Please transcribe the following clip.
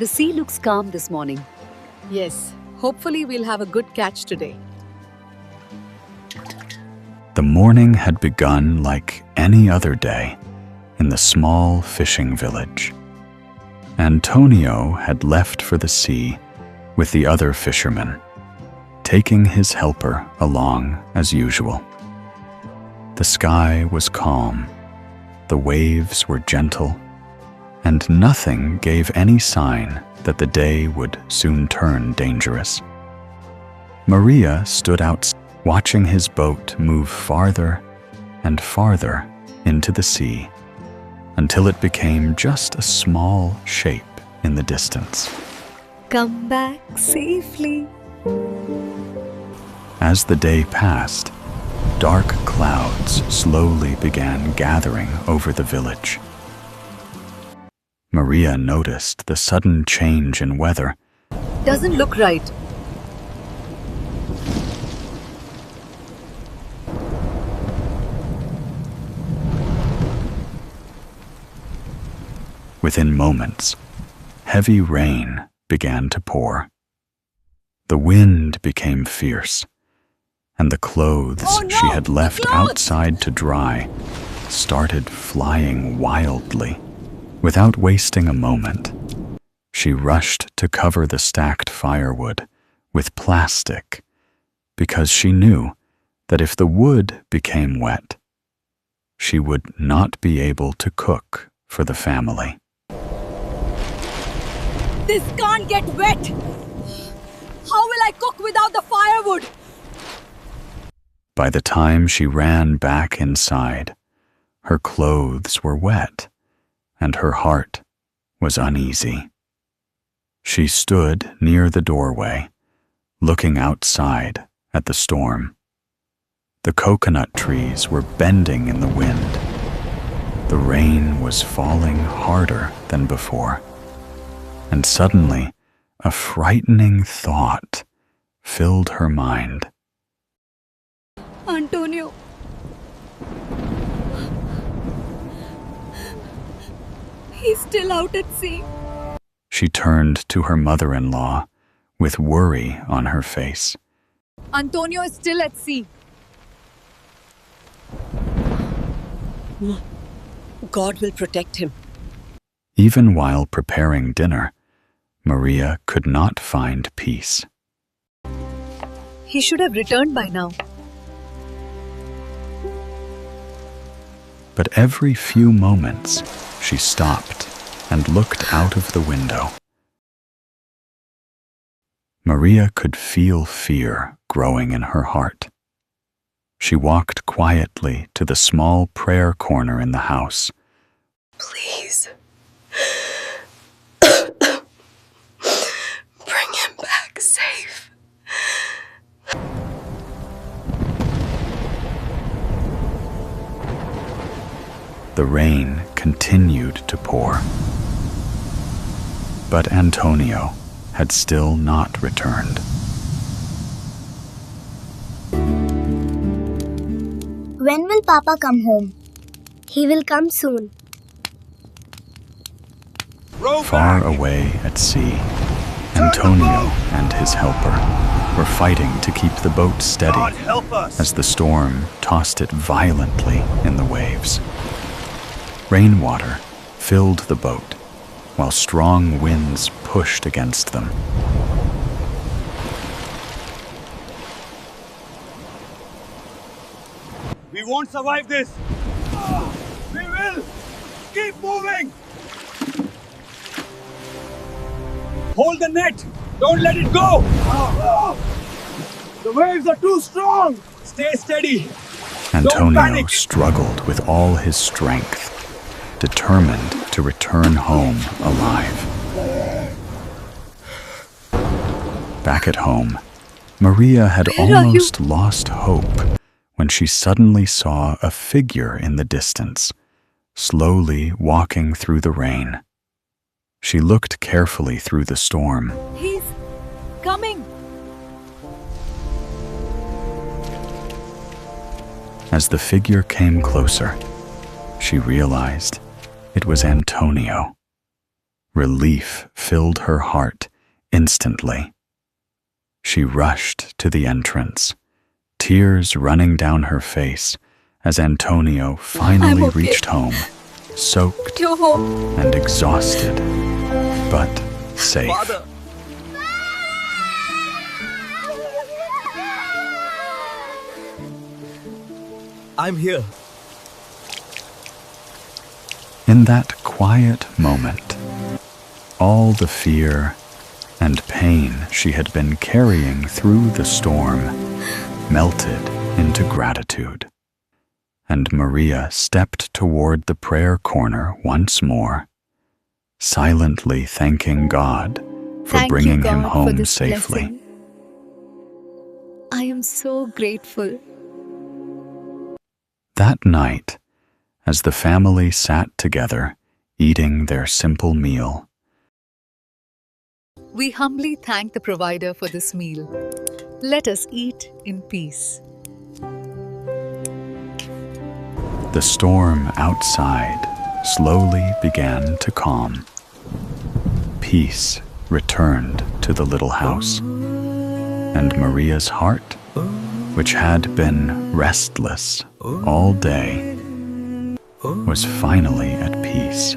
The sea looks calm this morning. Yes, hopefully we'll have a good catch today. The morning had begun like any other day in the small fishing village. Antonio had left for the sea with the other fishermen, taking his helper along as usual. The sky was calm, the waves were gentle, and nothing gave any sign that the day would soon turn dangerous. Maria stood out, watching his boat move farther and farther into the sea until it became just a small shape in the distance. Come back safely. As the day passed, dark clouds slowly began gathering over the village. Maria noticed the sudden change in weather. Doesn't look right. Within moments, heavy rain began to pour. The wind became fierce, and the clothes she had left outside to dry started flying wildly. Without wasting a moment, she rushed to cover the stacked firewood with plastic because she knew that if the wood became wet, she would not be able to cook for the family. This can't get wet! How will I cook without the firewood? By the time she ran back inside, her clothes were wet, and her heart was uneasy. She stood near the doorway, looking outside at the storm. The coconut trees were bending in the wind. The rain was falling harder than before. And suddenly, a frightening thought filled her mind. Antonio. He's still out at sea. She turned to her mother-in-law with worry on her face. Antonio is still at sea. God will protect him. Even while preparing dinner, Maria could not find peace. He should have returned by now. But every few moments, she stopped and looked out of the window. Maria could feel fear growing in her heart. She walked quietly to the small prayer corner in the house. Please. Bring him back safe. The rain continued to pour. But Antonio had still not returned. When will Papa come home? He will come soon. Far away at sea, Antonio and his helper were fighting to keep the boat steady as the storm tossed it violently in the waves. Rainwater filled the boat while strong winds pushed against them. We won't survive this. We will. Keep moving. Hold the net. Don't let it go. The waves are too strong. Stay steady. Antonio struggled with all his strength, determined to return home alive. Back at home, Maria had almost lost hope when she suddenly saw a figure in the distance, slowly walking through the rain. She looked carefully through the storm. He's coming. As the figure came closer, she realized it was Antonio. Relief filled her heart instantly. She rushed to the entrance, tears running down her face as Antonio finally I'm okay. reached home, soaked You're home. and exhausted, but safe. Father! I'm here. In that quiet moment, all the fear and pain she had been carrying through the storm melted into gratitude. And Maria stepped toward the prayer corner once more, silently thanking God for Thank bringing you, him God, for home this safely. blessing. I am so grateful. That night, as the family sat together, eating their simple meal, We humbly thank the provider for this meal. Let us eat in peace. the storm outside slowly began to calm. Peace returned to the little house, and Maria's heart, which had been restless all day, was finally at peace.